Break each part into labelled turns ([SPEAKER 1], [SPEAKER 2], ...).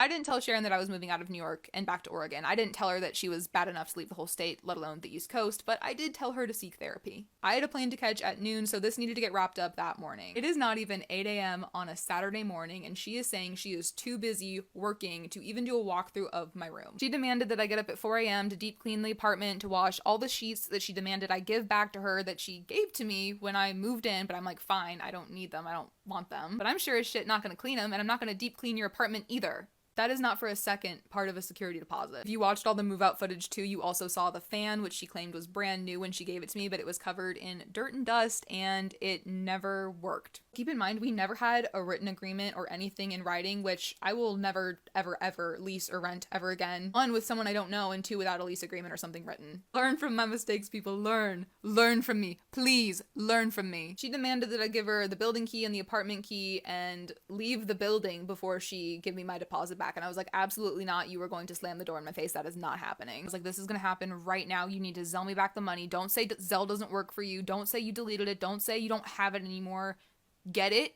[SPEAKER 1] I didn't tell Sharon that I was moving out of New York and back to Oregon. I didn't tell her that she was bad enough to leave the whole state, let alone the East Coast, but I did tell her to seek therapy. I had a plane to catch at noon, so this needed to get wrapped up that morning. It is not even 8 a.m. on a Saturday morning, and she is saying she is too busy working to even do a walkthrough of my room. She demanded that I get up at 4 a.m. to deep clean the apartment, to wash all the sheets that she demanded I give back to her that she gave to me when I moved in, but I'm like, fine, I don't need them, I don't want them. But I'm sure as shit not gonna clean them, and I'm not gonna deep clean your apartment either. That is not for a second part of a security deposit. If you watched all the move out footage too, you also saw the fan, which she claimed was brand new when she gave it to me, but it was covered in dirt and dust and it never worked. Keep in mind, we never had a written agreement or anything in writing, which I will never, ever lease or rent ever again. One, with someone I don't know, and two, without a lease agreement or something written. Learn from my mistakes, people. Learn. Learn from me. Please, learn from me. She demanded that I give her the building key and the apartment key and leave the building before she give me my deposit back. And I was like, absolutely not. You are going to slam the door in my face. That is not happening. I was like, this is going to happen right now. You need to Zelle me back the money. Don't say Zelle doesn't work for you. Don't say you deleted it. Don't say you don't have it anymore. Get it,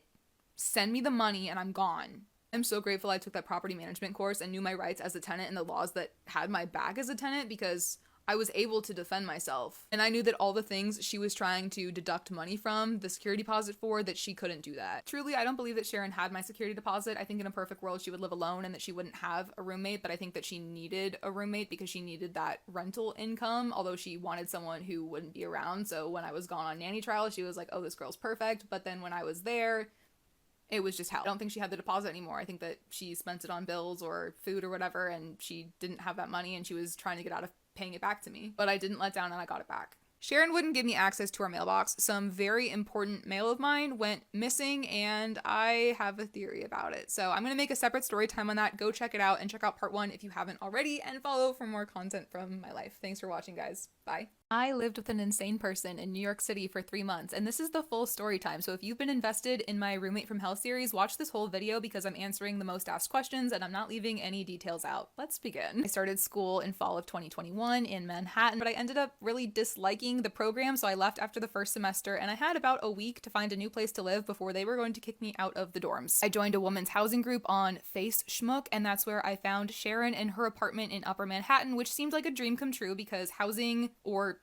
[SPEAKER 1] send me the money, and I'm gone. I'm so grateful I took that property management course and knew my rights as a tenant and the laws that had my back as a tenant, because I was able to defend myself. And I knew that all the things she was trying to deduct money from the security deposit for, that she couldn't do that. Truly, I don't believe that Sharon had my security deposit. I think in a perfect world she would live alone and that she wouldn't have a roommate, but I think that she needed a roommate because she needed that rental income, although she wanted someone who wouldn't be around. So when I was gone on nanny trial, she was like, oh, this girl's perfect. But then when I was there, it was just hell. I don't think she had the deposit anymore. I think that she spent it on bills or food or whatever, and she didn't have that money and she was trying to get out of paying it back to me. But I didn't let down and I got it back. Sharon wouldn't give me access to our mailbox. Some very important mail of mine went missing, and I have a theory about it. So I'm going to make a separate story time on that. Go check it out and check out part 1 if you haven't already, and follow for more content from my life. Thanks for watching, guys. Bye. I lived with an insane person in New York City for 3 months, and this is the full story time. So if you've been invested in my Roommate from Hell series, watch this whole video because I'm answering the most asked questions and I'm not leaving any details out. Let's begin. I started school in fall of 2021 in Manhattan, but I ended up really disliking the program, so I left after the first semester, and I had about a week to find a new place to live before they were going to kick me out of the dorms. I joined a women's housing group on Face Schmook, and that's where I found Sharon in her apartment in Upper Manhattan, which seemed like a dream come true because housing or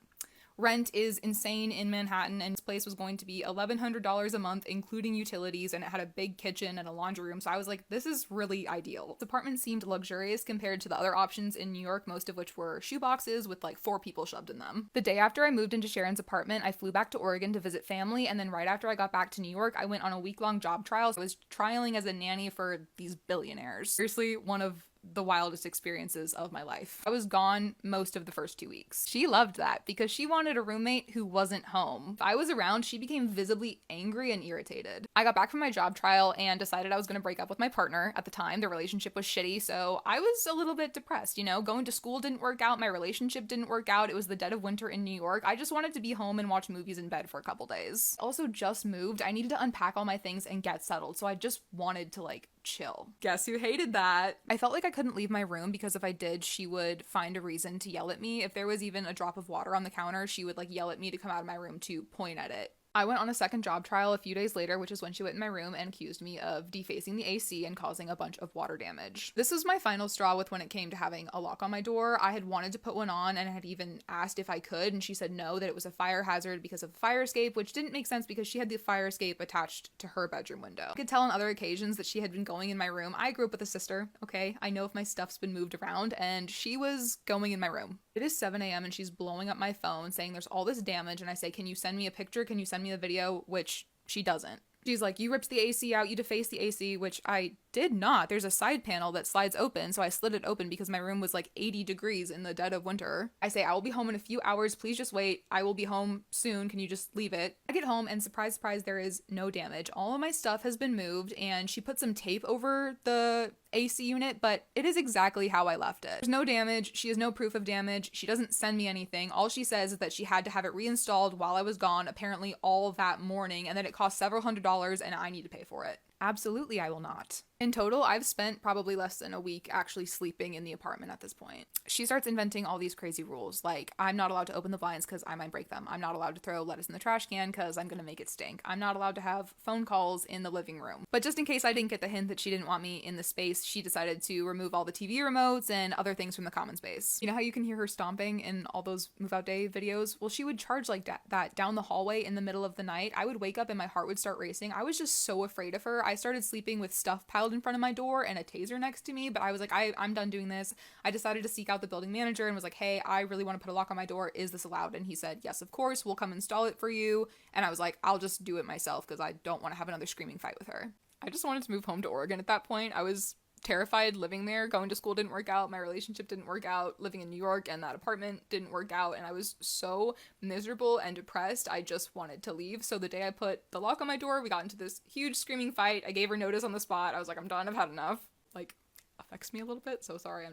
[SPEAKER 1] rent is insane in Manhattan, and this place was going to be $1,100 a month, including utilities, and it had a big kitchen and a laundry room, so I was like, this is really ideal. This apartment seemed luxurious compared to the other options in New York, most of which were shoeboxes with like 4 people shoved in them. The day after I moved into Sharon's apartment, I flew back to Oregon to visit family, and then right after I got back to New York, I went on a week-long job trial. So I was trialing as a nanny for these billionaires. Seriously, one of the wildest experiences of my life. I was gone most of the first 2 weeks. She loved that because she wanted a roommate who wasn't home. If I was around, she became visibly angry and irritated. I got back from my job trial and decided I was going to break up with my partner. At the time, the relationship was shitty, so I was a little bit depressed, you know? Going to school didn't work out, my relationship didn't work out, it was the dead of winter in New York. I just wanted to be home and watch movies in bed for a couple days. Also just moved, I needed to unpack all my things and get settled, so I just wanted to like chill. Guess who hated that? I felt like I couldn't leave my room because if I did, she would find a reason to yell at me. If there was even a drop of water on the counter, she would like yell at me to come out of my room to point at it. I went on a second job trial a few days later, which is when she went in my room and accused me of defacing the AC and causing a bunch of water damage. This was my final straw with when it came to having a lock on my door. I had wanted to put one on and I had even asked if I could, and she said no, that it was a fire hazard because of the fire escape, which didn't make sense because she had the fire escape attached to her bedroom window. I could tell on other occasions that she had been going in my room. I grew up with a sister, okay? I know if my stuff's been moved around, and she was going in my room. It is 7 a.m. and she's blowing up my phone saying there's all this damage, and I say, can you send me a picture? Can you send me a video? Which she doesn't. She's like, you ripped the AC out, you defaced the AC, which I did not. There's a side panel that slides open, so I slid it open because my room was like 80 degrees in the dead of winter. I say, I will be home in a few hours, please just wait. I will be home soon, can you just leave it? I get home and surprise, surprise, there is no damage. All of my stuff has been moved, and she put some tape over the AC unit, but it is exactly how I left it. There's no damage, she has no proof of damage, she doesn't send me anything. All she says is that she had to have it reinstalled while I was gone, apparently all that morning, and that it cost several $100s and I need to pay for it. Absolutely, I will not. In total, I've spent probably less than a week actually sleeping in the apartment at this point. She starts inventing all these crazy rules, like I'm not allowed to open the blinds because I might break them. I'm not allowed to throw lettuce in the trash can because I'm going to make it stink. I'm not allowed to have phone calls in the living room. But just in case I didn't get the hint that she didn't want me in the space, she decided to remove all the TV remotes and other things from the common space. You know how you can hear her stomping in all those move out day videos? Well, she would charge like that down the hallway in the middle of the night. I would wake up and my heart would start racing. I was just so afraid of her. I started sleeping with stuff piled in front of my door and a taser next to me, but I was like, I'm done doing this. I decided to seek out the building manager and was like, hey, I really want to put a lock on my door. Is this allowed? And he said, yes, of course, we'll come install it for you. And I was like, I'll just do it myself because I don't want to have another screaming fight with her. I just wanted to move home to Oregon at that point. I was terrified living there. Going to school didn't work out. My relationship didn't work out. Living in New York and that apartment didn't work out. And I was so miserable and depressed. I just wanted to leave. So the day I put the lock on my door, we got into this huge screaming fight. I gave her notice on the spot. I was like, I'm done. I've had enough. Like, affects me a little bit. So sorry.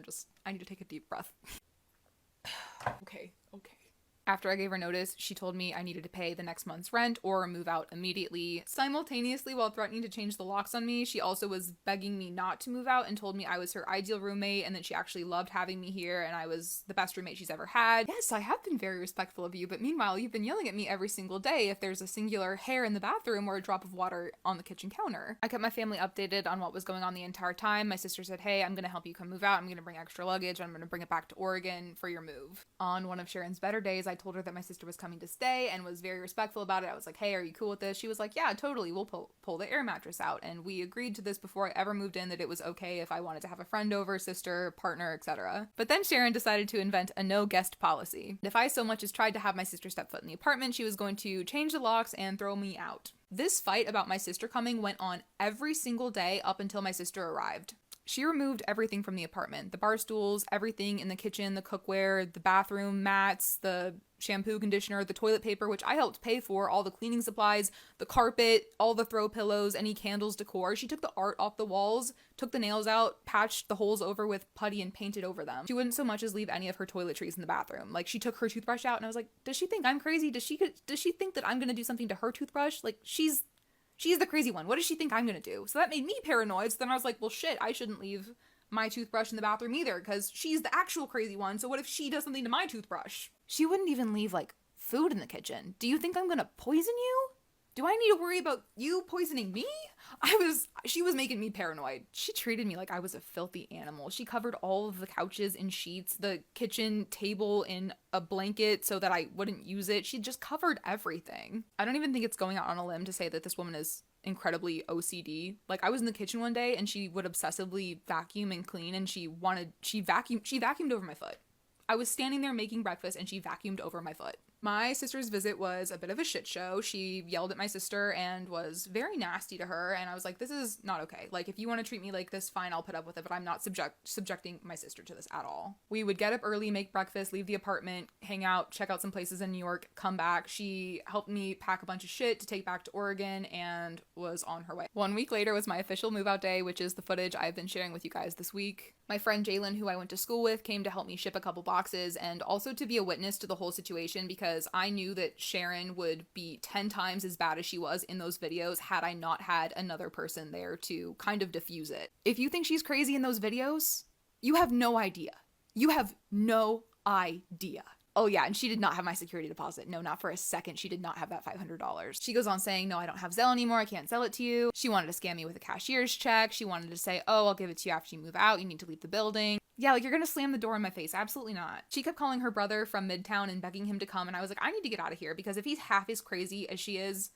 [SPEAKER 1] I need to take a deep breath. Okay. After I gave her notice, she told me I needed to pay the next month's rent or move out immediately. Simultaneously, while threatening to change the locks on me, she also was begging me not to move out and told me I was her ideal roommate and that she actually loved having me here and I was the best roommate she's ever had. Yes, I have been very respectful of you, but meanwhile, you've been yelling at me every single day if there's a singular hair in the bathroom or a drop of water on the kitchen counter. I kept my family updated on what was going on the entire time. My sister said, hey, I'm gonna help you come move out. I'm gonna bring extra luggage. I'm gonna bring it back to Oregon for your move. On one of Sharon's better days, I told her that my sister was coming to stay and was very respectful about it. I was like, hey, are you cool with this? She was like, yeah, totally. We'll pull the air mattress out. And we agreed to this before I ever moved in that it was okay if I wanted to have a friend over, sister, partner, etc. But then Sharon decided to invent a no guest policy. If I so much as tried to have my sister step foot in the apartment, she was going to change the locks and throw me out. This fight about my sister coming went on every single day up until my sister arrived. She removed everything from the apartment. The bar stools, everything in the kitchen, the cookware, the bathroom mats, the shampoo, conditioner, the toilet paper, which I helped pay for, all the cleaning supplies, the carpet, all the throw pillows, any candles, decor. She took the art off the walls, took the nails out, patched the holes over with putty and painted over them. She wouldn't so much as leave any of her toiletries in the bathroom. Like, she took her toothbrush out and I was like, does she think I'm crazy? Does she think that I'm gonna do something to her toothbrush? Like, she's the crazy one. What does she think I'm gonna do? So that made me paranoid. So then I was like, well, shit, I shouldn't leave my toothbrush in the bathroom either because she's the actual crazy one. So what if she does something to my toothbrush? She wouldn't even leave, like, food in the kitchen. Do you think I'm gonna poison you? Do I need to worry about you poisoning me? She was making me paranoid. She treated me like I was a filthy animal. She covered all of the couches in sheets, the kitchen table in a blanket so that I wouldn't use it. She just covered everything. I don't even think it's going out on a limb to say that this woman is incredibly OCD. Like, I was in the kitchen one day and she would obsessively vacuum and clean and she vacuumed over my foot. I was standing there making breakfast and she vacuumed over my foot. My sister's visit was a bit of a shit show. She yelled at my sister and was very nasty to her. And I was like, this is not okay. Like, if you want to treat me like this, fine, I'll put up with it. But I'm not subjecting my sister to this at all. We would get up early, make breakfast, leave the apartment, hang out, check out some places in New York, come back. She helped me pack a bunch of shit to take back to Oregon and was on her way. 1 week later was my official move out day, which is the footage I've been sharing with you guys this week. My friend Jalen, who I went to school with, came to help me ship a couple boxes and also to be a witness to the whole situation because I knew that Sharon would be 10 times as bad as she was in those videos had I not had another person there to kind of diffuse it. If you think she's crazy in those videos, you have no idea. You have no idea. Oh yeah, and she did not have my security deposit. No, not for a second. She did not have that $500. She goes on saying, no, I don't have Zelle anymore. I can't sell it to you. She wanted to scam me with a cashier's check. She wanted to say, oh, I'll give it to you after you move out. You need to leave the building. Yeah, like, you're gonna slam the door in my face. Absolutely not. She kept calling her brother from Midtown and begging him to come. And I was like, I need to get out of here because if he's half as crazy as she is,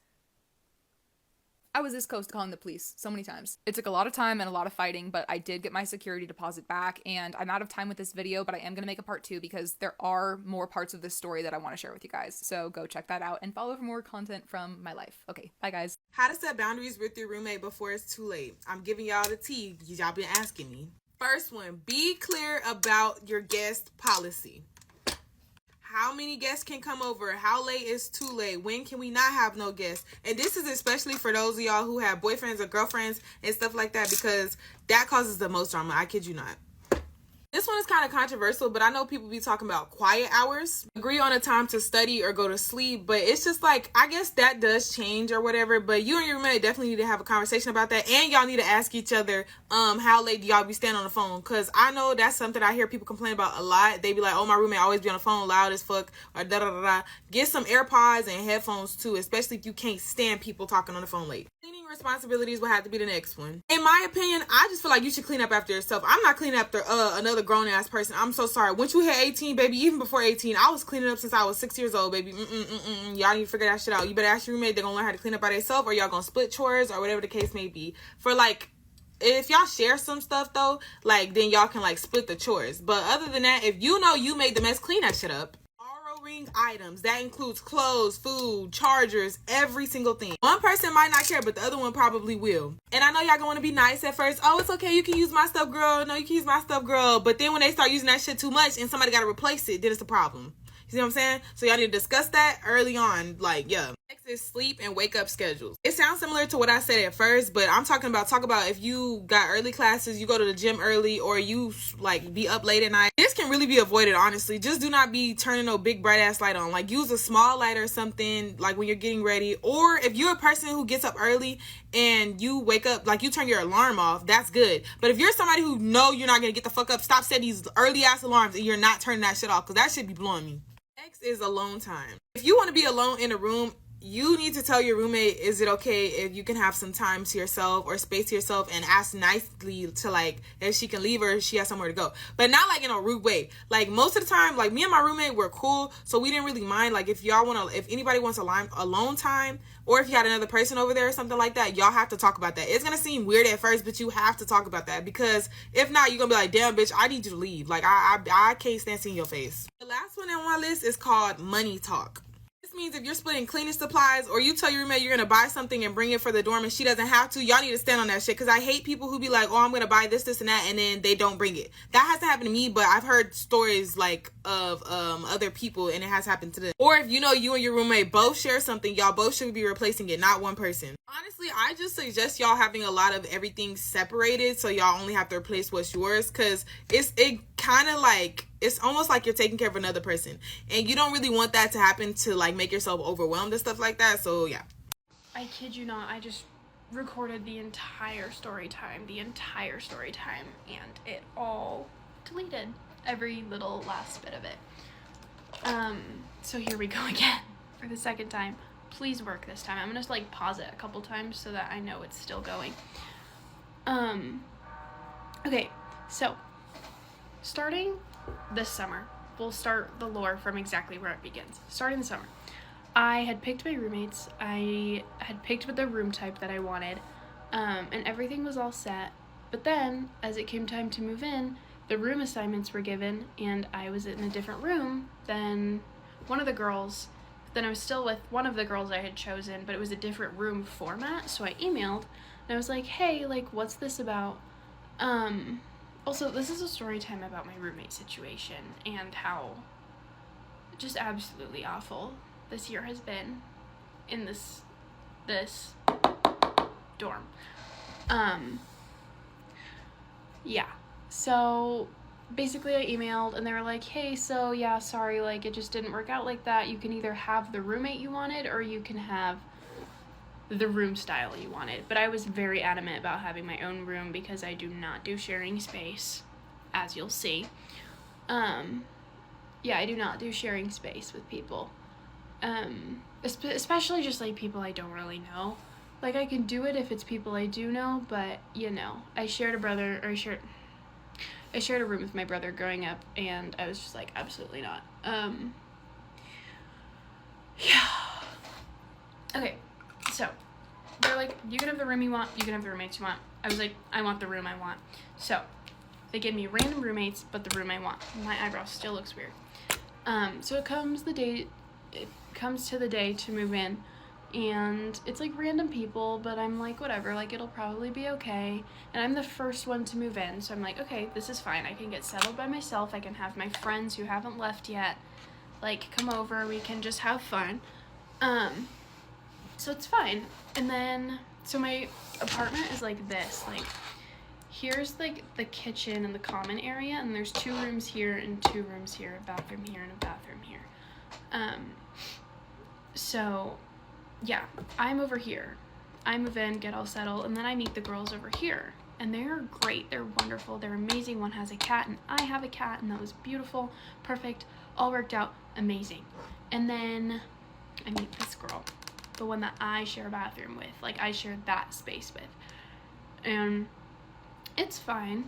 [SPEAKER 1] I was this close to calling the police so many times. It took a lot of time and a lot of fighting, but I did get my security deposit back, and I'm out of time with this video, but I am going to make a part 2 because there are more parts of this story that I want to share with you guys. So go check that out and follow for more content from my life. Okay, bye guys.
[SPEAKER 2] How to set boundaries with your roommate before it's too late. I'm giving y'all the tea because y'all been asking me. First one, be clear about your guest policy. How many guests can come over? How late is too late? When can we not have no guests? And this is especially for those of y'all who have boyfriends or girlfriends and stuff like that because that causes the most drama. I kid you not. This This one is kind of controversial, but I know people be talking about quiet hours. Agree on a time to study or go to sleep, but it's just like, I guess that does change or whatever, but you and your roommate definitely need to have a conversation about that, and y'all need to ask each other, how late do y'all be staying on the phone? Because I know that's something I hear people complain about a lot. They be like, oh, my roommate always be on the phone loud as fuck, or da-da-da-da. Get some AirPods and headphones too, especially if you can't stand people talking on the phone late. Cleaning responsibilities will have to be the next one. In my opinion, I just feel like you should clean up after yourself. I'm not cleaning after another grown ass person. I'm so sorry. Once you hit 18, baby, even before 18, I was cleaning up since I was 6 years old, baby. Y'all need to figure that shit out. You better ask your roommate. They're gonna learn how to clean up by themselves, or y'all gonna split chores, or whatever the case may be. For like, if y'all share some stuff though, like, then y'all can like split the chores. But other than that, if you know you made the mess, clean that shit up. Ring items, that includes clothes, food, chargers, every single thing. One person might not care, but the other one probably will. And I know y'all gonna want to be nice at first. Oh, it's okay, you can use my stuff, girl. No, you can use my stuff, girl. But then when they start using that shit too much and somebody gotta replace it, then it's a problem. You see what I'm saying? So y'all need to discuss that early on. Like, yeah. Next is sleep and wake up schedules. It sounds similar to what I said at first, but I'm talk about if you got early classes, you go to the gym early, or you like be up late at night. This can really be avoided, honestly. Just do not be turning no big bright ass light on. Like, use a small light or something, like when you're getting ready. Or if you're a person who gets up early and you wake up, like you turn your alarm off, that's good. But if you're somebody who know you're not gonna get the fuck up, stop setting these early ass alarms and you're not turning that shit off, because that shit be blowing me. Next is alone time. If you want to be alone in a room, you need to tell your roommate, is it okay if you can have some time to yourself or space to yourself, and ask nicely to like if she can leave or if she has somewhere to go, but not like in a rude way. Like, most of the time, like me and my roommate were cool, so we didn't really mind. Like, if anybody wants alone time, or if you had another person over there or something like that, y'all have to talk about that. It's gonna seem weird at first, but you have to talk about that, because if not, you're gonna be like, damn bitch, I need you to leave. Like, I can't stand seeing your face. The last one on my list is called money talk. Means if you're splitting cleaning supplies, or you tell your roommate you're gonna buy something and bring it for the dorm and she doesn't have to, y'all need to stand on that shit, because I hate people who be like, oh, I'm gonna buy this and that, and then they don't bring it. That hasn't happened to me, but I've heard stories like of other people, and it has happened to them. Or if you know you and your roommate both share something, y'all both should be replacing it, not one person. Honestly, I just suggest y'all having a lot of everything separated, so y'all only have to replace what's yours, because it kind of like, it's almost like you're taking care of another person, and you don't really want that to happen to like make yourself overwhelmed and stuff like that. So yeah.
[SPEAKER 3] I kid you not, I just recorded the entire story time, and it all deleted, every little last bit of it. So here we go again for the second time. Please work this time. I'm gonna like pause it a couple times so that I know it's still going. Okay, so starting this summer, we'll start the lore from exactly where it begins. Starting the summer, I had picked my roommates. I had picked the room type that I wanted, and everything was all set. But then, as it came time to move in, the room assignments were given, and I was in a different room than one of the girls. Then I was still with one of the girls I had chosen, but it was a different room format, so I emailed, and I was like, hey, like, what's this about? Also, this is a story time about my roommate situation and how just absolutely awful this year has been in this dorm. Yeah, so basically I emailed and they were like, hey, so yeah, sorry, like it just didn't work out like that. You can either have the roommate you wanted or you can have the room style you wanted. But I was very adamant about having my own room because I do not do sharing space, as you'll see. Yeah, I do not do sharing space with people. Especially just like people I don't really know. Like, I can do it if it's people I do know, but you know, I shared a room with my brother growing up, and I was just like, absolutely not. Yeah. Okay, so they're like, you can have the room you want, you can have the roommates you want. I was like, I want the room I want. So they gave me random roommates, but the room I want. My eyebrow still looks weird. So it comes to the day to move in, and it's like random people, but I'm like, whatever, like it'll probably be okay. And I'm the first one to move in, so I'm like, okay, this is fine. I can get settled by myself. I can have my friends who haven't left yet like come over, we can just have fun. So it's fine. And then, so my apartment is like this, like here's like the kitchen and the common area, and there's 2 rooms here and 2 rooms here, a bathroom here and a bathroom here. So yeah, I'm over here. I move in, get all settled, and then I meet the girls over here. And they're great, they're wonderful, they're amazing. One has a cat and I have a cat, and that was beautiful, perfect, all worked out, amazing. And then I meet this girl, the one that I share a bathroom with, like I share that space with. And it's fine,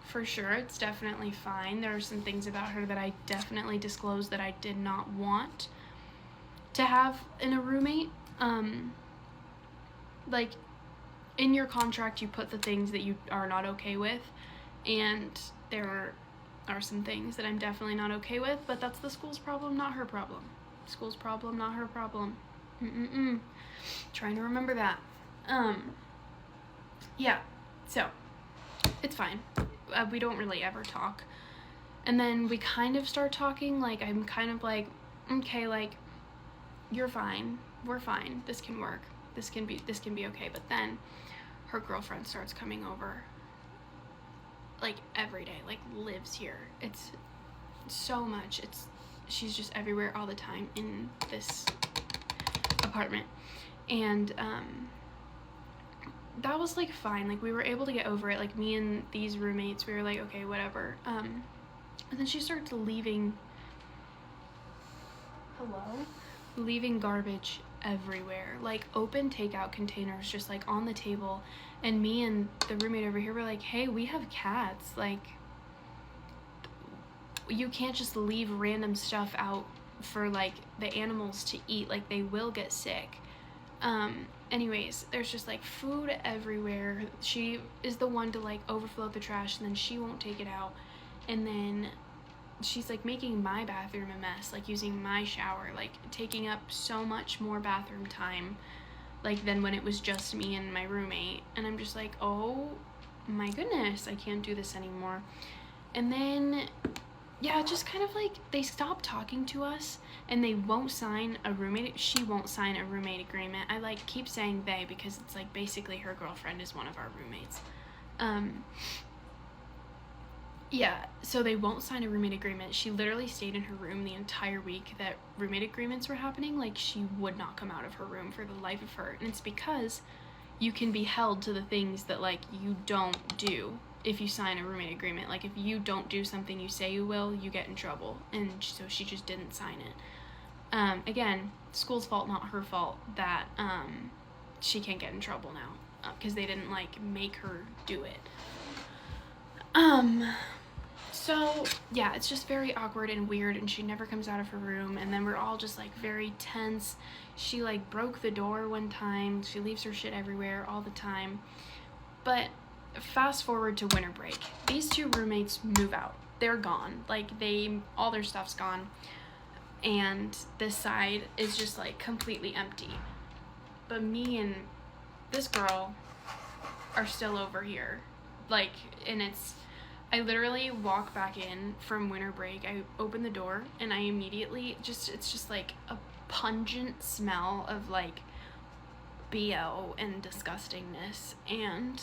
[SPEAKER 3] for sure, it's definitely fine. There are some things about her that I definitely disclosed that I did not want to have in a roommate. Like, in your contract, you put the things that you are not okay with, and there are some things that I'm definitely not okay with, but that's the school's problem, not her problem. School's problem, not her problem. Trying to remember that. Yeah, so, it's fine. We don't really ever talk. And then we kind of start talking, like, I'm kind of like, okay, like, you're fine, we're fine, this can work, this can be okay. But then her girlfriend starts coming over, like, every day, like, lives here. It's so much. She's just everywhere all the time in this apartment. And that was, like, fine. Like, we were able to get over it. Like, me and these roommates, we were like, okay, whatever. And then she starts leaving garbage everywhere, like open takeout containers just like on the table. And me and the roommate over here were like, hey, we have cats, like, you can't just leave random stuff out for like the animals to eat, like they will get sick. Anyways, there's just like food everywhere. She is the one to like overflow the trash, and then she won't take it out, and then she's like making my bathroom a mess, like using my shower, like taking up so much more bathroom time like than when it was just me and my roommate. And I'm just like, oh my goodness, I can't do this anymore. And then yeah, just kind of like they stop talking to us, and they won't sign a roommate. She won't sign a roommate agreement. I like keep saying they because it's like basically her girlfriend is one of our roommates. Yeah, so they won't sign a roommate agreement. She literally stayed in her room the entire week that roommate agreements were happening. Like, she would not come out of her room for the life of her. And it's because you can be held to the things that, like, you don't do if you sign a roommate agreement. Like, if you don't do something you say you will, you get in trouble. And so she just didn't sign it. Again, school's fault, not her fault, that she can't get in trouble now. Because they didn't, like, make her do it. So, yeah, it's just very awkward and weird, and she never comes out of her room, and then we're all just, like, very tense. She, like, broke the door one time. She leaves her shit everywhere all the time. But fast forward to winter break. These 2 roommates move out. They're gone. Like, all their stuff's gone, and this side is just, like, completely empty. But me and this girl are still over here. Like, and I literally walk back in from winter break. I open the door, and I immediately it's just like a pungent smell of like BO and disgustingness, and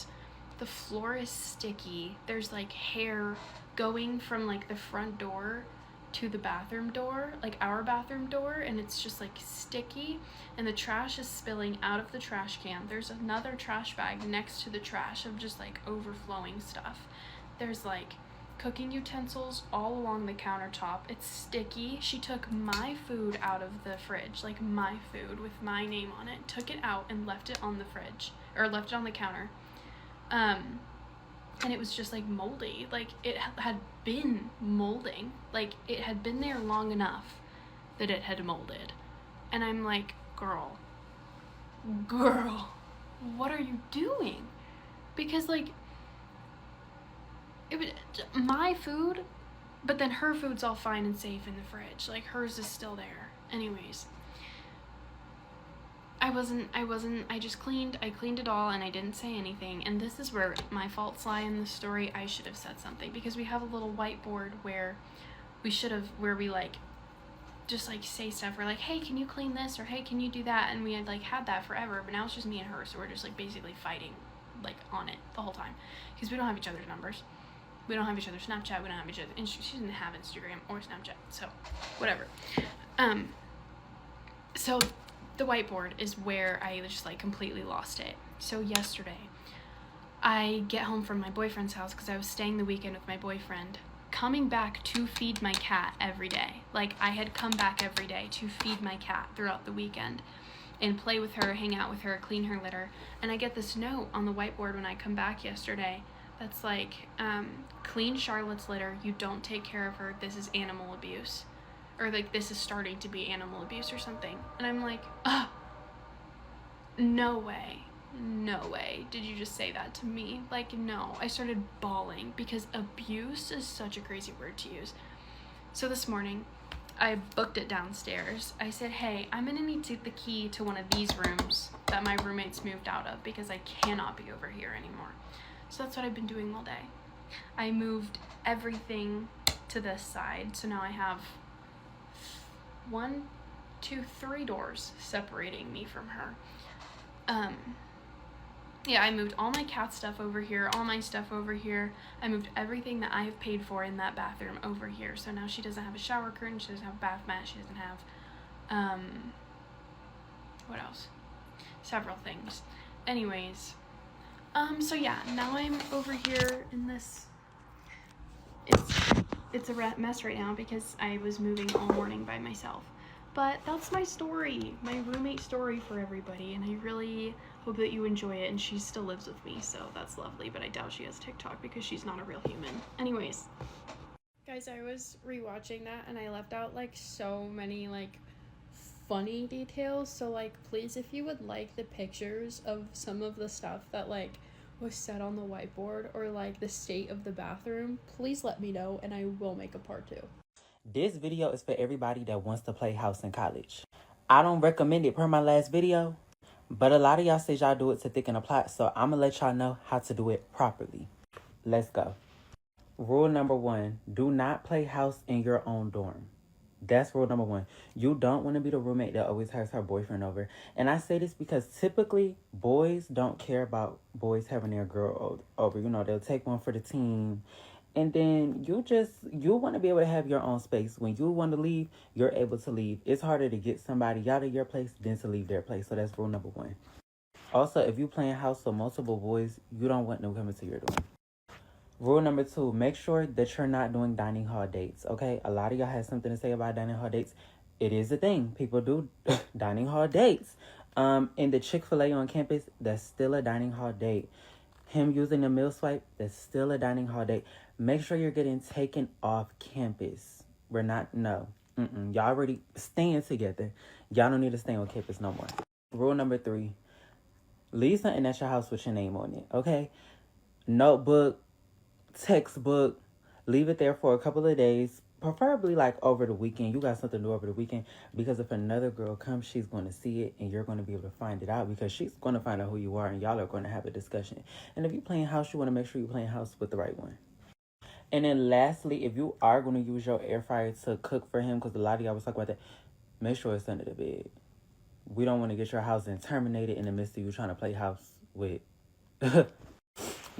[SPEAKER 3] the floor is sticky. There's like hair going from like the front door to the bathroom door, like our bathroom door, and it's just like sticky, and the trash is spilling out of the trash can. There's another trash bag next to the trash of just like overflowing stuff. There's like cooking utensils all along the countertop. It's sticky. She took my food out of the fridge, like my food with my name on it, took it out and left it on the fridge, or left it on the counter. And it was just like moldy. Like, it had been molding. Like, it had been there long enough that it had molded. And I'm like, girl, what are you doing? Because like, it was my food, but then her food's all fine and safe in the fridge. Like, hers is still there. Anyways, I just cleaned it all, and I didn't say anything. And this is where my faults lie in the story. I should have said something, because we have a little whiteboard where we like just like say stuff. We're like, hey, can you clean this? Or hey, can you do that? And we had like had that forever, but now it's just me and her, so we're just like basically fighting like on it the whole time because we don't have each other's numbers. We don't have each other's Snapchat. We don't have each other. And she didn't have Instagram or Snapchat. So, whatever. So the whiteboard is where I just like completely lost it. So yesterday, I get home from my boyfriend's house because I was staying the weekend with my boyfriend, coming back to feed my cat every day. Like, I had come back every day to feed my cat throughout the weekend and play with her, hang out with her, clean her litter. And I get this note on the whiteboard when I come back yesterday that's like, clean Charlotte's litter, you don't take care of her, this is animal abuse. Or like, this is starting to be animal abuse or something. And I'm like, no way did you just say that to me. Like, no. I started bawling because abuse is such a crazy word to use. So this morning, I booked it downstairs. I said, hey, I'm gonna need the key to one of these rooms that my roommates moved out of because I cannot be over here anymore. So that's what I've been doing all day. I moved everything to this side, so now I have 1, 2, 3 doors separating me from her. Yeah, I moved all my cat stuff over here, all my stuff over here. I moved everything that I have paid for in that bathroom over here. So now she doesn't have a shower curtain, she doesn't have a bath mat, she doesn't have, what else? Several things. Anyways, so yeah, now I'm over here in this, it's a mess right now because I was moving all morning by myself. But that's my story, my roommate story for everybody, and I really hope that you enjoy it, and she still lives with me, so that's lovely, but I doubt she has TikTok because she's not a real human. Anyways. Guys, I was rewatching that, and I left out, like, so many, like, funny details, so, like, please, if you would like the pictures of some of the stuff that, like, was said on the whiteboard, or, like, the state of the bathroom, please let me know, and I will make a part 2.
[SPEAKER 4] This video is for everybody that wants to play house in college. I don't recommend it per my last video, but a lot of y'all say y'all do it to thicken a plot, so I'm going to let y'all know how to do it properly. Let's go. Rule number 1, do not play house in your own dorm. That's rule number 1. You don't want to be the roommate that always has her boyfriend over. And I say this because typically boys don't care about boys having their girl over. You know, they'll take one for the team. And then you want to be able to have your own space. When you want to leave, you're able to leave. It's harder to get somebody out of your place than to leave their place. So that's rule number 1. Also, if you're playing house with multiple boys, you don't want them coming to your dorm. Rule number 2, make sure that you're not doing dining hall dates, okay? A lot of y'all have something to say about dining hall dates. It is a thing. People do dining hall dates. In the Chick-fil-A on campus, that's still a dining hall date. Him using the meal swipe, that's still a dining hall date. Make sure you're getting taken off campus. We're not, no. Y'all already staying together. Y'all don't need to stay on campus no more. Rule number 3, leave something at your house with your name on it, okay? Notebook, textbook, leave it there for a couple of days. Preferably like over the weekend. You got something to do over the weekend. Because if another girl comes, she's going to see it and you're going to be able to find it out because she's going to find out who you are and y'all are going to have a discussion. And if you're playing house, you want to make sure you're playing house with the right one. And then lastly, if you are going to use your air fryer to cook for him, because a lot of y'all was talking about that, make sure it's under the bed. We don't want to get your house terminated in the midst of you trying to play house with.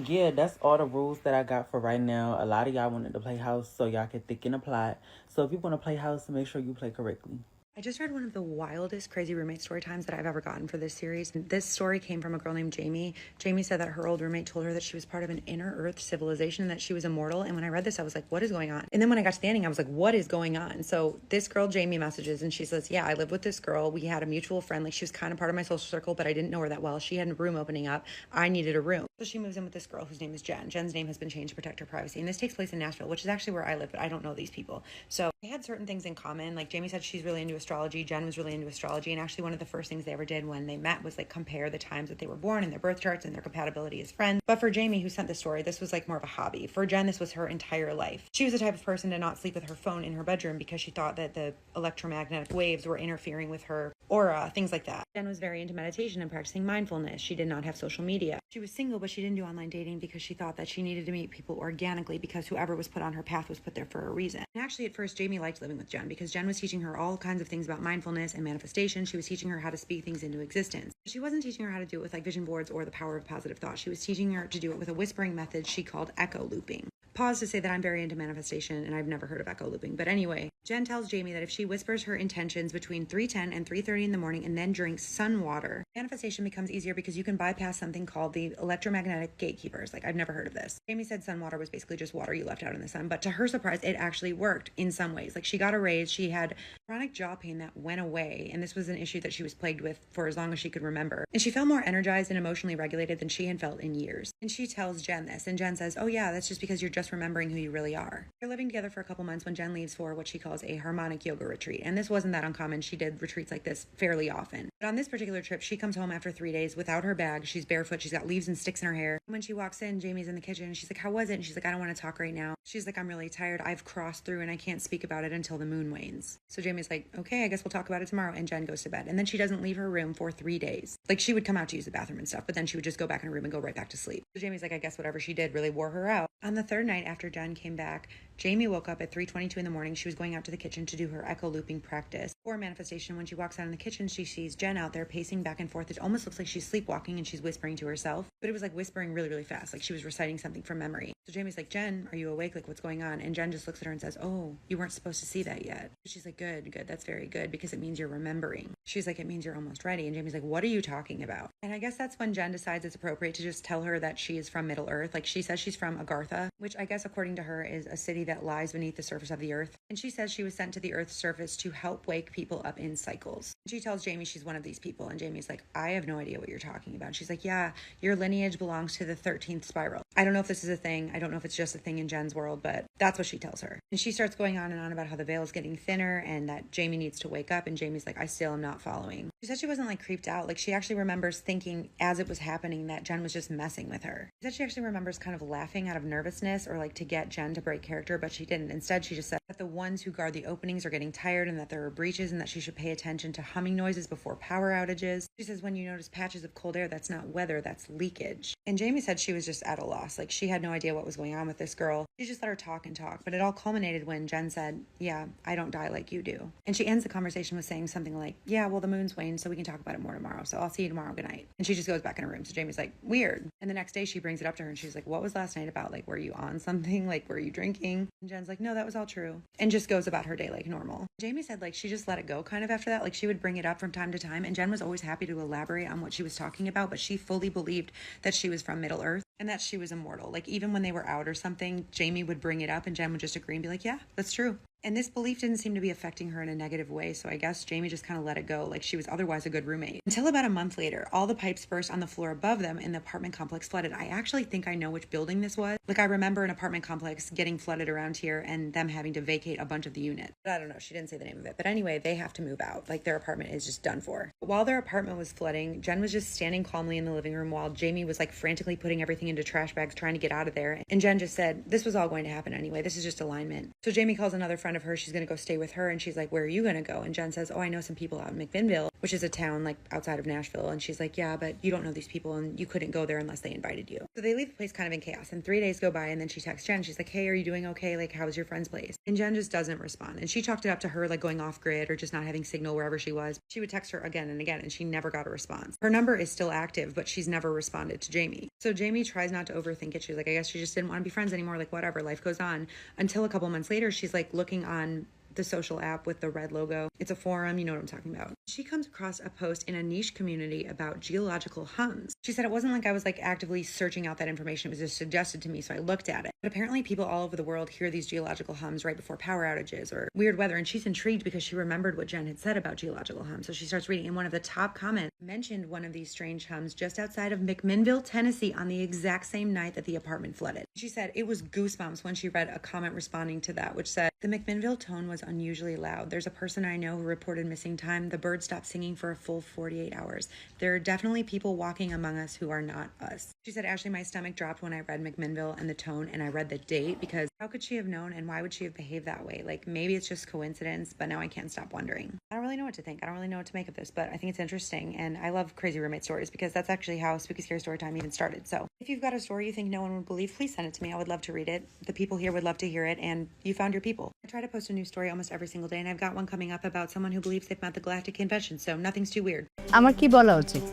[SPEAKER 4] Yeah, that's all the rules that I got for right now. A lot of y'all wanted to play house so y'all can thicken the plot. So if you want to play house, make sure you play correctly.
[SPEAKER 5] I just read one of the wildest crazy roommate story times that I've ever gotten for this series. This story came from a girl named Jamie. Jamie said that her old roommate told her that she was part of an inner earth civilization, that she was immortal. And when I read this, I was like, what is going on? And then when I got to the ending, I was like, what is going on? So this girl, Jamie, messages and she says, yeah, I lived with this girl. We had a mutual friend. Like, she was kind of part of my social circle, but I didn't know her that well. She had a room opening up. I needed a room. So she moves in with this girl whose name is Jen. Jen's name has been changed to protect her privacy. And this takes place in Nashville, which is actually where I live, but I don't know these people. So they had certain things in common. Like, Jamie said she's really into astrology. Jen was really into astrology, and actually one of the first things they ever did when they met was like compare the times that they were born and their birth charts and their compatibility as friends. But for Jamie, who sent the story, this was like more of a hobby. For Jen, this was her entire life. She was the type of person to not sleep with her phone in her bedroom because she thought that the electromagnetic waves were interfering with her aura, things like that. Jen was very into meditation and practicing mindfulness. She did not have social media. She was single, but she didn't do online dating because she thought that she needed to meet people organically because whoever was put on her path was put there for a reason. And actually, at first, Jamie liked living with Jen because Jen was teaching her all kinds of things about mindfulness and manifestation. She was teaching her how to speak things into existence. She wasn't teaching her how to do it with like vision boards or the power of positive thought. She was teaching her to do it with a whispering method she called echo looping. Pause to say that I'm very into manifestation and I've never heard of echo looping. But anyway, Jen tells Jamie that if she whispers her intentions between 3:10 and 3:30 in the morning and then drinks sun water, manifestation becomes easier because you can bypass something called the electromagnetic gatekeepers. Like, I've never heard of this. Jamie said sun water was basically just water you left out in the sun. But to her surprise, it actually worked in some ways. Like, she got a raise. She had chronic jaw pain that went away. And this was an issue that she was plagued with for as long as she could remember. And she felt more energized and emotionally regulated than she had felt in years. And she tells Jen this. And Jen says, oh yeah, that's just because you're just remembering who you really are. They're living together for a couple months when Jen leaves for what she calls a harmonic yoga retreat. And this wasn't that uncommon. She did retreats like this fairly often. But on this particular trip, she comes home after 3 days without her bag. She's barefoot. She's got leaves and sticks in her hair. And when she walks in, Jamie's in the kitchen and she's like, how was it? And she's like, I don't want to talk right now. She's like, I'm really tired. I've crossed through and I can't speak about it until the moon wanes. So Jamie's like, okay, I guess we'll talk about it tomorrow. And Jen goes to bed. And then she doesn't leave her room for 3 days. Like, she would come out to use the bathroom and stuff, but then she would just go back in her room and go right back to sleep. So Jamie's like, I guess whatever she did really wore her out. On the third night after Jen came back, Jamie woke up at 3:22 in the morning. She was going out to the kitchen to do her echo looping practice. For manifestation, when she walks out in the kitchen, she sees Jen out there pacing back and forth. It almost looks like she's sleepwalking and she's whispering to herself, but it was like whispering really, really fast, like she was reciting something from memory. So Jamie's like, Jen, are you awake? Like, what's going on? And Jen just looks at her and says, oh, you weren't supposed to see that yet. She's like, good, that's very good because it means you're remembering. She's like, it means you're almost ready. And Jamie's like, what are you talking about? And I guess that's when Jen decides it's appropriate to just tell her that she is from Middle Earth. Like, she says she's from Agartha, which I guess according to her is a city that lies beneath the surface of the earth. And she says she was sent to the earth's surface to help wake people up in cycles. She tells Jamie she's one of these people. And Jamie's like, I have no idea what you're talking about. She's like, yeah, your lineage belongs to the 13th spiral. I don't know if this is a thing. I don't know if it's just a thing in Jen's world, but that's what she tells her. And she starts going on and on about how the veil is getting thinner and that Jamie needs to wake up. And Jamie's like, I still am not following. She said she wasn't like creeped out. Like, she actually remembers thinking as it was happening that Jen was just messing with her. She said she actually remembers kind of laughing out of nervousness or like to get Jen to break character, but she didn't. Instead, she just said that the ones who guard the openings are getting tired and that there are breaches and that she should pay attention to humming noises before power outages. She says when you notice patches of cold air, that's not weather, that's leakage. And Jamie said she was just at a loss. Like, she had no idea what was going on with this girl. She just let her talk and talk. But it all culminated when Jen said, yeah, I don't die like you do. And she ends the conversation with saying something like, yeah, well, the moon's waned, so we can talk about it more tomorrow. So I'll see you tomorrow. Good night. And she just goes back in her room. So Jamie's like, weird. And the next day she brings it up to her and she's like, what was last night about? Like, were you on something? Like, were you drinking? And Jen's like, no, that was all true. And just goes about her day like normal. Jamie said like she just let it go kind of after that. Like, she would bring it up from time to time and Jen was always happy to elaborate on what she was talking about, but she fully believed that she was from Middle Earth and that she was immortal. Like, even when they were out or something, Jamie would bring it up and Jen would just agree and be like, yeah, that's true. And this belief didn't seem to be affecting her in a negative way, so I guess Jamie just kind of let it go, like she was otherwise a good roommate. Until about a month later, all the pipes burst on the floor above them and the apartment complex flooded. I actually think I know which building this was. Like, I remember an apartment complex getting flooded around here and them having to vacate a bunch of the unit. But I don't know, she didn't say the name of it. But anyway, they have to move out. Like, their apartment is just done for. But while their apartment was flooding, Jen was just standing calmly in the living room while Jamie was like frantically putting everything into trash bags trying to get out of there. And Jen just said, this was all going to happen anyway. This is just alignment. So Jamie calls another friend of hers. She's going to go stay with her and she's like, where are you gonna go? And Jen says, oh, I know some people out in McMinnville, which is a town like outside of Nashville. And she's like, yeah, but you don't know these people and you couldn't go there unless they invited you. So they leave the place kind of in chaos and 3 days go by and then she texts Jen. She's like, hey, are you doing okay? Like, how was your friend's place? And Jen just doesn't respond. And she chalked it up to her like going off grid or just not having signal wherever she was. She would text her again and again and she never got a response. Her number is still active, but she's never responded to Jamie. So Jamie tries not to overthink it. She's like, I guess she just didn't want to be friends anymore. Like, whatever, life goes on. Until a couple months later, she's like looking on the social app with the red logo. It's a forum, you know what I'm talking about. She comes across a post in a niche community about geological hums. She said it wasn't like I was like actively searching out that information. It was just suggested to me, so I looked at it. But apparently people all over the world hear these geological hums right before power outages or weird weather, and she's intrigued because she remembered what Jen had said about geological hums. So she starts reading, and one of the top comments mentioned one of these strange hums just outside of McMinnville, Tennessee on the exact same night that the apartment flooded. She said it was goosebumps when she read a comment responding to that, which said, the McMinnville tone was unusually loud. There's a person I know who reported missing time. The bird stopped singing for a full 48 hours. There are definitely people walking among us who are not us. She said, Ashley, my stomach dropped when I read McMinnville and the tone, and I read the date, because how could she have known, and why would she have behaved that way? Like, maybe it's just coincidence, but now I can't stop wondering. I don't really know what to think. I don't really know what to make of this, but I think it's interesting, and I love crazy roommate stories because that's actually how Spooky Scary Storytime even started. So if you've got a story you think no one would believe, please send it to me. I would love to read it. The people here would love to hear it, and you found your people. I try to post a new story almost every single day, and I've got one coming up about someone who believes they've met the Galactic Convention, so nothing's too weird.
[SPEAKER 6] আমার কি বলা উচিত?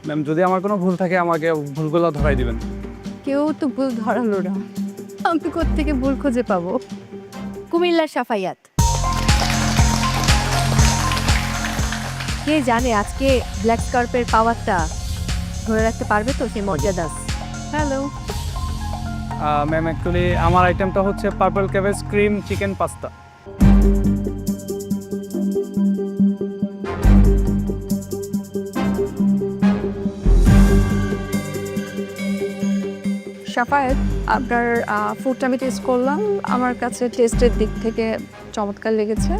[SPEAKER 7] Ma'am যদি আমার কোনো ভুল থাকে আমাকে ভুলগুলো ধরাই দিবেন।
[SPEAKER 6] কেউ তো ভুল ধরালো না, আমি কোত্থেকে ভুল খুঁজে পাবো? কুমিল্লার সাফাইয়াত। কে জানে আজকে ব্ল্যাক স্কার্পের পাওয়ারটা ধরে রাখতে পারবে তো সেই মর্যাদাস। হ্যালো,
[SPEAKER 7] ম্যাম অ্যাকচুয়ালি আমার আইটেমটা হচ্ছে purple cabbage cream chicken pasta.
[SPEAKER 8] Safayet, আপনার ফুডটা আমি টেস্ট করলাম, আমার কাছে টেস্টের দিক থেকে চমৎকার লেগেছে।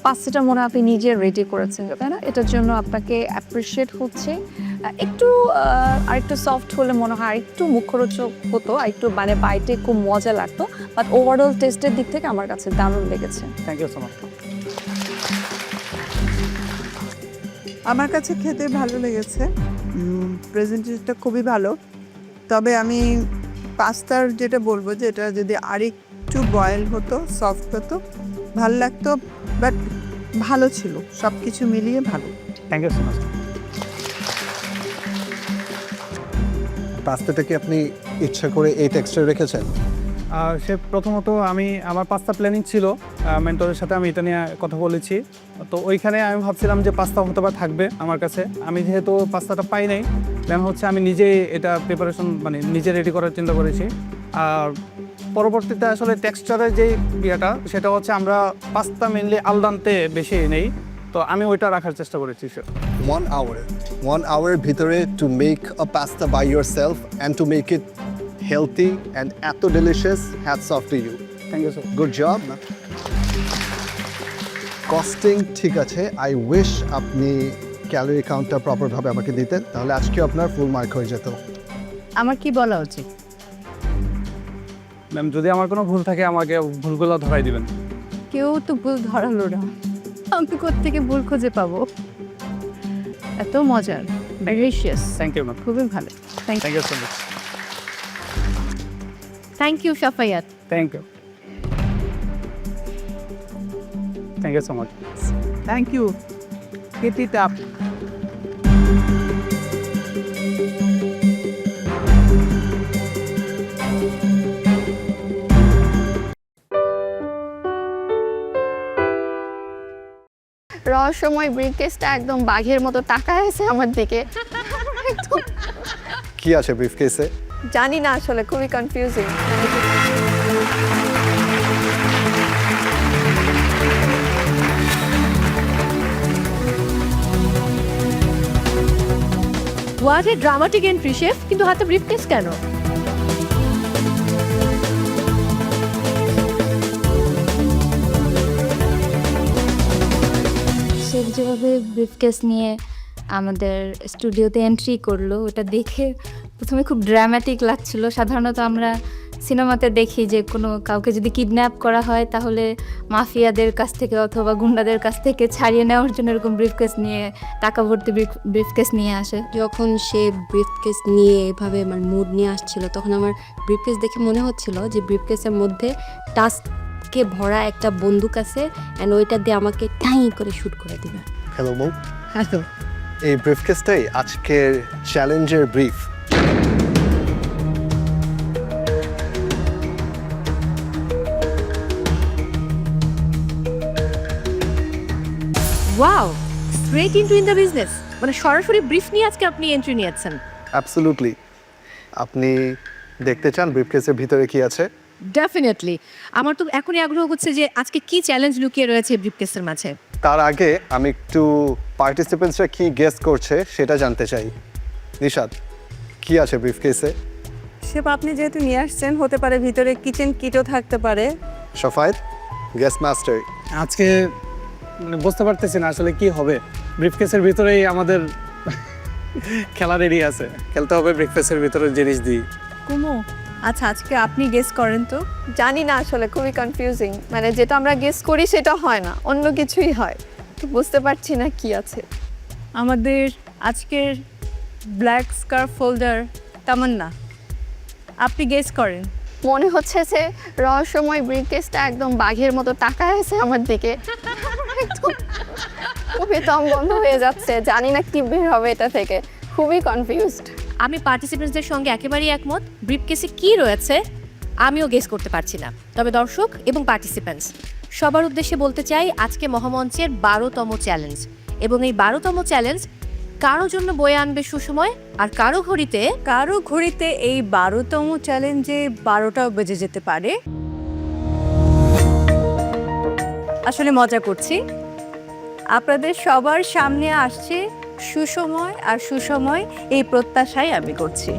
[SPEAKER 8] পাস্তাটা মনে হয় আপনি নিজে রেডি করেছেন, তাই না? এটার জন্য আপনাকে অ্যাপ্রিসিয়েট হচ্ছে। একটু আরেকটু সফট হলে মনে হয় আরেকটু মুখরোচক হতো, আরেকটু মানে বাইটে খুব মজা লাগতো, বাট ওভারঅল টেস্টের দিক থেকে আমার কাছে দারুণ লেগেছে।
[SPEAKER 7] Thank you so much.
[SPEAKER 9] আমার কাছে খেতে ভালো লেগেছে, প্রেজেন্টেশনটা খুবই ভালো। তবে আমি পাস্তার যেটা বলবো যে এটা যদি আরেকটু বয়েল হতো, সফট হতো, ভালো লাগতো, বাট ভালো ছিল, সব কিছু মিলিয়ে ভালো।
[SPEAKER 7] Thank you so much.
[SPEAKER 10] পাস্তাটা কি আপনি ইচ্ছা করে এই টেক্সচার রেখেছেন?
[SPEAKER 7] সে প্রথমত আমার পাস্তা প্ল্যানিং ছিল, মেন্টরের সাথে আমি এটা নিয়ে কথা বলেছি, তো ওইখানে আমি ভাবছিলাম যে পাস্তা হতে বা থাকবে আমার কাছে। আমি যেহেতু পাস্তাটা পাই নাই, দেন হচ্ছে আমি নিজেই এটা প্রিপারেশন মানে নিজে রেডি করার চিন্তা করেছি। আর পরবর্তীতে আসলে টেক্সচারের যে ইয়েটা সেটা হচ্ছে আমরা পাস্তা মেনলি আলদান্তে বেশি নেই, তো আমি ওইটা রাখার চেষ্টা করেছি।
[SPEAKER 10] 1 hour ভিতরে to make a pasta by yourself and to make it healthy and এত delicious, hats off to you.
[SPEAKER 7] Thank you so
[SPEAKER 10] good job. Costing ঠিক আছে, আই উইশ আপনি ক্যালোরি কাউন্টটা প্রপারভাবে আমাকে দিতেন, তাহলে আজকে আপনার ফুল মার্ক হয়ে যেত।
[SPEAKER 6] আমার কি বলা উচিত?
[SPEAKER 7] ম্যাম যদি আমার কোনো ভুল থাকে আমাকে ভুলগুলো ধরাই দিবেন।
[SPEAKER 6] কেউ তো ভুল ধরালো না, আমি কোত্থেকে ভুল খুঁজে পাবো? এত মজার, ডেলিশিয়াস।
[SPEAKER 7] Thank you ma'am.
[SPEAKER 6] খুবই ভালো।
[SPEAKER 7] Thank you so much.
[SPEAKER 6] Thank you Safaiyat.
[SPEAKER 7] Thank you. Thank you so much.
[SPEAKER 9] Thank you, cut it up.
[SPEAKER 8] রহস্যময় ব্রিফকেসটা একদম বাঘের মতো তাকায় আছে আমার দিকে।
[SPEAKER 10] কি আছে ব্রিফকেসে?
[SPEAKER 8] জানি না আসলে, খুবই confusing.
[SPEAKER 6] What a dramatic entry chef, কিন্তু হাতে ব্রিফকেস কেন?
[SPEAKER 11] শেফ যেভাবে ব্রিফকেস নিয়ে আমাদের স্টুডিওতে এন্ট্রি করলো, ওটা দেখে প্রথমে খুব ড্রামাটিক লাগছিল। সাধারণত আমরা সিনেমাতে দেখি যে কোনো কাউকে যদি কিডন্যাপ করা হয় তাহলে মাফিয়াদের কাছ থেকে অথবা গুন্ডাদের কাছ থেকে ছাড়িয়ে নেওয়ার জন্য এরকম ব্রিফকেস নিয়ে, টাকা ভর্তি ব্রিফকেস নিয়ে আসে।
[SPEAKER 12] যখন সে ব্রিফকেস নিয়ে এভাবে আমার মুড নিয়ে আসছিল, তখন আমার ব্রিফকেস দেখে মনে হচ্ছিল যে ব্রিফকেসের মধ্যে টাস্ককে ভরা একটা বন্দুক আছে, অ্যান্ড ওইটা দিয়ে আমাকে টাই করে শ্যুট করে দিবে।
[SPEAKER 10] হ্যালো মৌ।
[SPEAKER 6] হ্যালো।
[SPEAKER 10] এই ব্রিফকেসটাই আজকের চ্যালেঞ্জের brief.
[SPEAKER 6] Wow, straight into in the business, মানে সরাসরি ব্রিফ নিয়ে আজকে আপনি এন্ট্রি নিয়েছেন।
[SPEAKER 10] অ্যাবসলিউটলি। আপনি দেখতে চান ব্রিফকেসের ভিতরে কি আছে?
[SPEAKER 6] ডেফিনেটলি। আমার তো এখনই আগ্রহ হচ্ছে যে আজকে কি চ্যালেঞ্জ লুকিয়ে রয়েছে ব্রিফকেসের মাঝে।
[SPEAKER 10] তার আগে আমি একটু পার্টিসিপেন্টসরা কি গেস করছে সেটা জানতে চাই। নিশাদ, কি আছে ব্রিফকেসে?
[SPEAKER 9] শেফ, আপনি যেহেতু নিয়ে আসছেন, হতে পারে ভিতরে কিচেন কিটও থাকতে পারে।
[SPEAKER 10] Shafayet, guess master.
[SPEAKER 7] আজকে মানে বুঝতে পারতেছি না আসলে কি হবে। ব্রিফকেসের ভিতরেই আমাদের খেলা রেডি আছে, খেলতে হবে ব্রেকফাস্টের ভিতরে জিনিস দিই।
[SPEAKER 6] কুমু, আচ্ছা আজকে আপনি গেস করেন তো।
[SPEAKER 8] জানি না আসলে, খুবই কনফিউজিং, মানে যেটা আমরা গেস করি সেটা হয় না, অন্য কিছুই হয়, তো বুঝতে পারছি না কি আছে।
[SPEAKER 6] আমাদের আজকের ব্ল্যাক স্কার্ফ হোল্ডার তামান্না, আপনি গেস করেন।
[SPEAKER 8] মনে হচ্ছে যে রহস্যময় ব্রিফকেসটা একদম বাঘের মতো তাকায় আছে আমার দিকে, একদম খুবই দম বন্ধ হয়ে যাচ্ছে, জানি না কি বের হবে এটা থেকে, খুবই কনফিউজড।
[SPEAKER 13] আমি পার্টিসিপেন্টসদের সঙ্গে একেবারেই একমত, ব্রিফকেসে কি রয়েছে আমিও গেস করতে পারছি না। তবে দর্শক এবং পার্টিসিপেন্টস সবার উদ্দেশ্যে বলতে চাই, আজকে মহামঞ্চের 12তম চ্যালেঞ্জ, এবং এই 12তম চ্যালেঞ্জ কারো জন্য বয়ে আনবে সুসময়, আর কারো ঘড়িতে
[SPEAKER 6] এই 12তম চ্যালেঞ্জে 12টাও বেজে যেতে পারে। আসলে মজা করছি, আপনাদের সবার সামনে আসছে সুসময়, আর সুসময় এই প্রত্যাশাই আমি করছি।